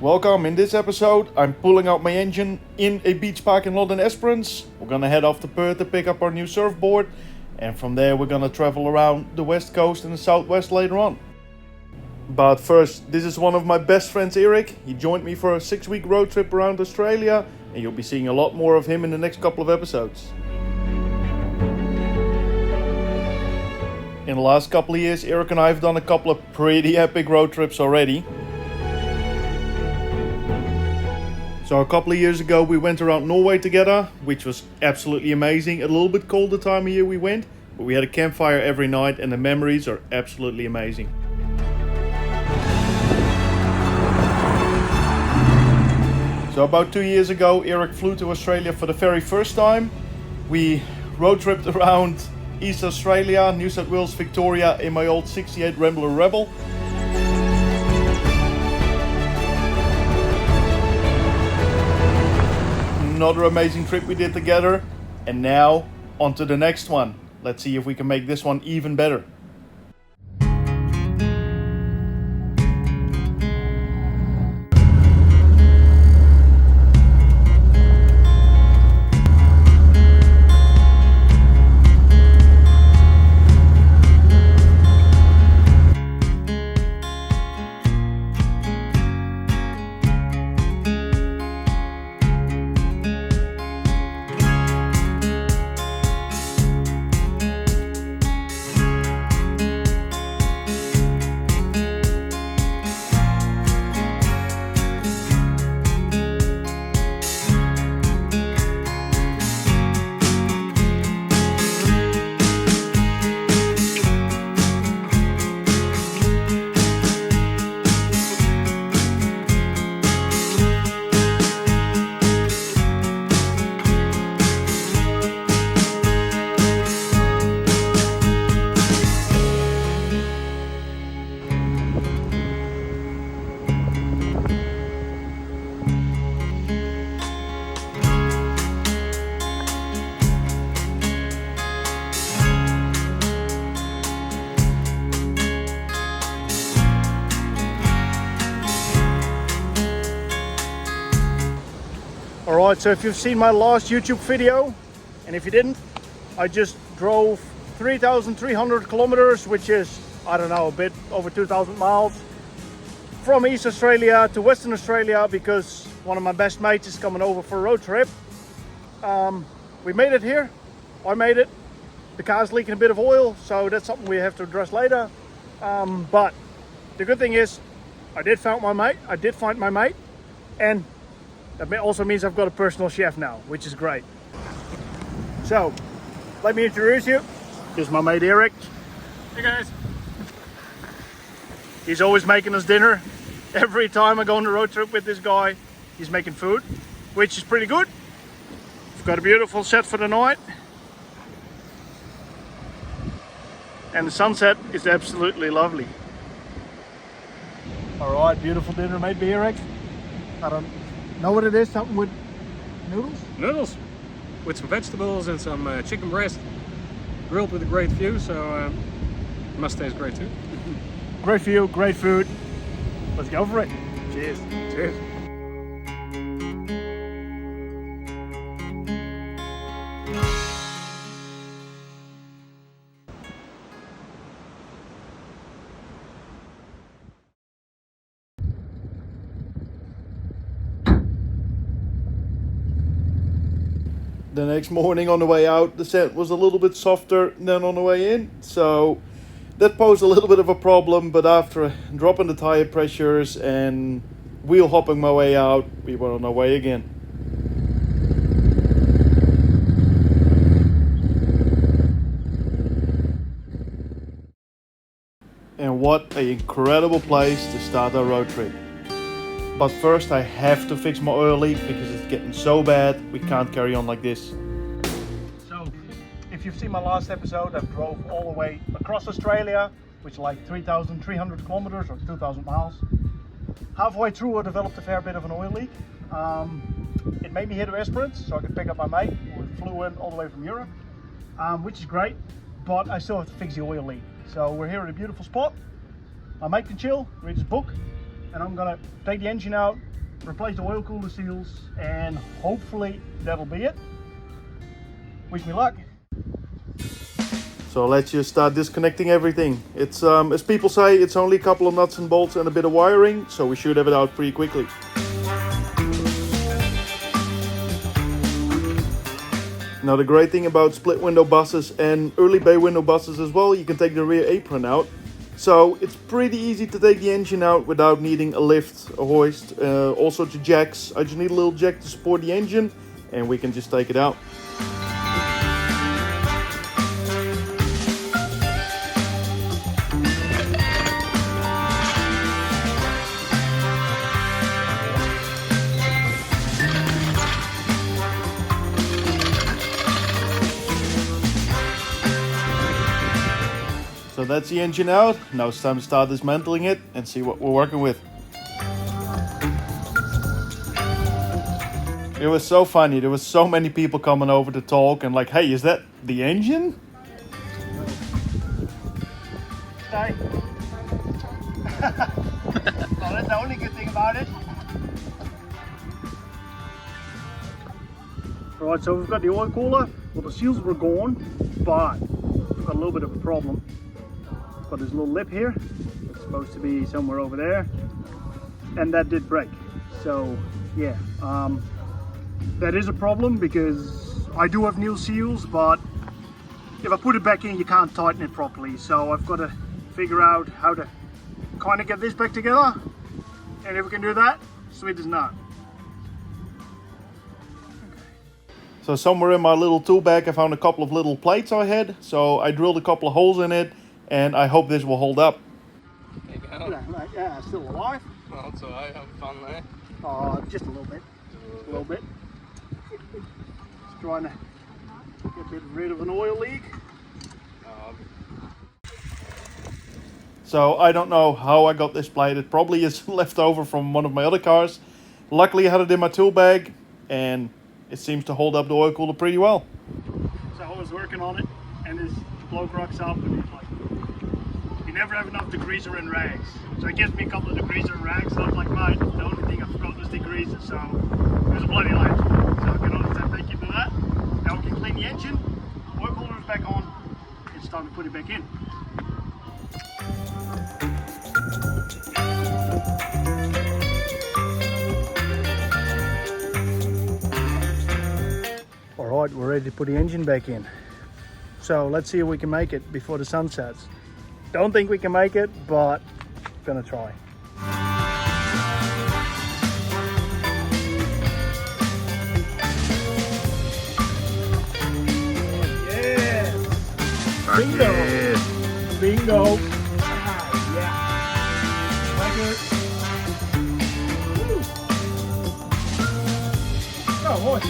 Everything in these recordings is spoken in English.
Welcome. In this episode, I'm pulling out my engine in a beach parking lot in Esperance. We're gonna head off to Perth to pick up our new surfboard, and from there we're gonna travel around the west coast and the southwest later on. But first, this is one of my best friends, Eric. He joined me for a 6-week road trip around Australia, and you'll be seeing a lot more of him in the next couple of episodes. In the last couple of years, Eric and I have done a couple of pretty epic road trips already. So a couple of years ago we went around Norway together, which was absolutely amazing. A little bit cold the time of year we went, but we had a campfire every night and the memories are absolutely amazing. So about 2 years ago, Eric flew to Australia for the very first time. We road tripped around East Australia, New South Wales, Victoria in my old 68 Rambler Rebel. Another amazing trip we did together, and now on to the next one. Let's see if we can make this one even better. Alright, so if you've seen my last YouTube video, and if you didn't, I just drove 3,300 kilometers, which is, I don't know, a bit over 2,000 miles from East Australia to Western Australia because one of my best mates is coming over for a road trip. We made it here. I made it. The car's leaking a bit of oil, so that's something we have to address later. But the good thing is, I did find my mate, and that also means I've got a personal chef now, which is great. So, let me introduce you. This is my mate Eric. Hey guys. He's always making us dinner. Every time I go on a road trip with this guy, he's making food, which is pretty good. We've got a beautiful set for the night. And the sunset is absolutely lovely. Alright, beautiful dinner made by Eric. I don't know what it is, something with noodles? Noodles with some vegetables and some chicken breast grilled with a great view, so it must taste great too. Great view, great food. Let's go for it. Cheers. Cheers. The next morning on the way out, the set was a little bit softer than on the way in, so that posed a little bit of a problem, but after dropping the tire pressures and wheel hopping my way out, we were on our way again. And what an incredible place to start our road trip. But first I have to fix my oil leak because it's getting so bad we can't carry on like this. So, if you've seen my last episode, I drove all the way across Australia, which is like 3,300 kilometers or 2,000 miles. Halfway through I developed a fair bit of an oil leak. It made me here to Esperance so I could pick up my mate who flew in all the way from Europe, which is great, but I still have to fix the oil leak. So we're here at a beautiful spot. My mate can chill, read his book, and I'm gonna take the engine out, replace the oil cooler seals, and hopefully that'll be it. Wish me luck. So let's just start disconnecting everything. It's as people say, it's only a couple of nuts and bolts and a bit of wiring, so we should have it out pretty quickly. Now the great thing about split window buses and early bay window buses as well, you can take the rear apron out. So it's pretty easy to take the engine out without needing a lift, a hoist, all sorts of jacks. I just need a little jack to support the engine and we can just take it out. So that's the engine out. Now it's time to start dismantling it and see what we're working with. It was so funny. There was so many people coming over to talk and like, hey, is that the engine? Stay. Well, that's the only good thing about it. Right, so we've got the oil cooler. Well, the seals were gone, but we've got a little bit of a problem. Got this little lip here. It's supposed to be somewhere over there, and that did break. So yeah, that is a problem because I do have new seals, but if I put it back in, you can't tighten it properly. So I've got to figure out how to kind of get this back together, and if we can do that, sweet as nut. So somewhere in my little tool bag, I found a couple of little plates I had. So I drilled a couple of holes in it, and I hope this will hold up. There you go. Yeah, still alive. Well, that's alright, having fun there. Just a little bit. Just a little bit. Just trying to get a bit rid of an oil leak. So I don't know how I got this plate. It probably is left over from one of my other cars. Luckily I had it in my tool bag, and it seems to hold up the oil cooler pretty well. So I was working on it, and this bloke rocks up and he's like, you never have enough degreaser and rags. So he gives me a couple of degreaser and rags. So I was like, mate, the only thing I forgot was degreaser, so it was a bloody light. So I can understand, thank you for that. Now we can clean the engine, oil cooler is back on, it's time to put it back in. Alright, we're ready to put the engine back in. So let's see if we can make it before the sun sets. Don't think we can make it, but gonna try. Yes! Bingo! Yeah. Bingo! Ah, yeah! Like it. Woo. Oh, boy!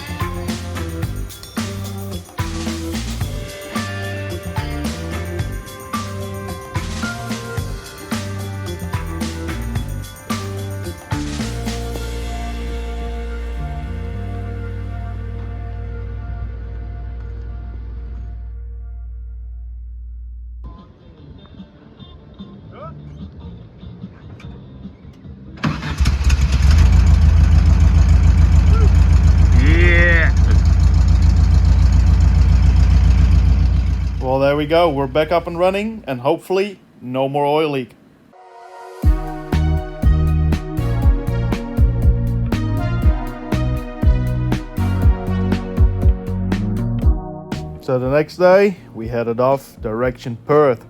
Well, there we go. We're back up and running, and hopefully no more oil leak. So the next day, we headed off direction Perth.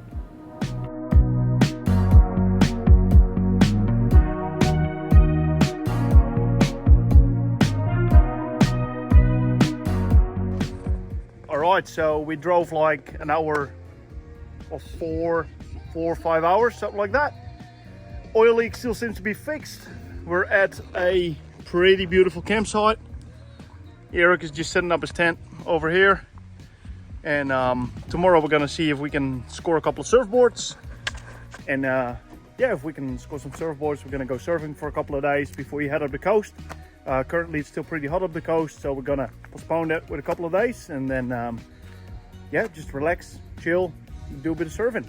Alright, so we drove like an hour or 4 or 5 hours, something like that. Oil leak still seems to be fixed. We're at a pretty beautiful campsite. Eric is just setting up his tent over here. And tomorrow we're gonna see if we can score a couple of surfboards. And yeah, if we can score some surfboards, we're gonna go surfing for a couple of days before we head up the coast. Currently it's still pretty hot up the coast, so we're gonna postpone that with a couple of days, and then yeah, just relax, chill, do a bit of surfing.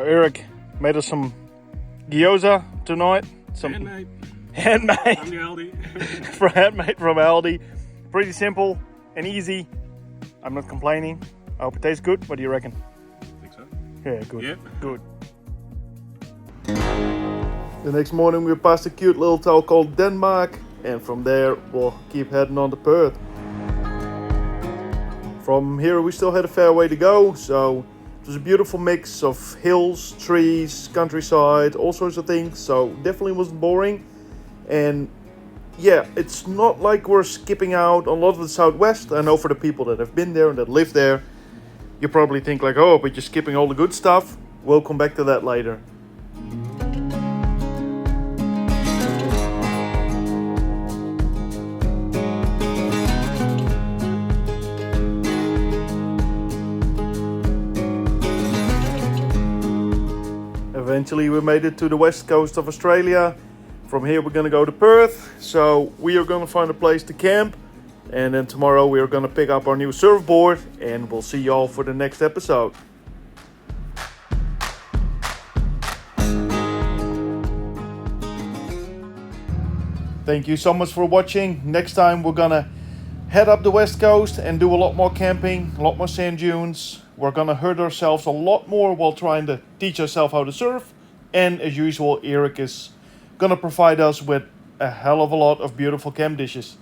Eric made us some gyoza tonight. Some Handmade. handmade From the Aldi. handmade from Aldi. Pretty simple and easy. I'm not complaining. I hope it tastes good. What do you reckon? Think so. Yeah, good. Yeah. Good. The next morning we passed a cute little town called Denmark, and from there we'll keep heading on to Perth. From here we still had a fair way to go, so it was a beautiful mix of hills, trees, countryside, all sorts of things, so definitely wasn't boring. And yeah, it's not like we're skipping out on a lot of the southwest. I know for the people that have been there and that live there, you probably think like, oh, but you're skipping all the good stuff. We'll come back to that later. Eventually we made it to the west coast of Australia. From here we're going to go to Perth. So we are going to find a place to camp. And then tomorrow we are going to pick up our new surfboard. And we'll see y'all for the next episode. Thank you so much for watching. Next time we're going to head up the west coast and do a lot more camping, a lot more sand dunes. We're gonna hurt ourselves a lot more while trying to teach ourselves how to surf. And as usual, Eric is gonna provide us with a hell of a lot of beautiful camp dishes.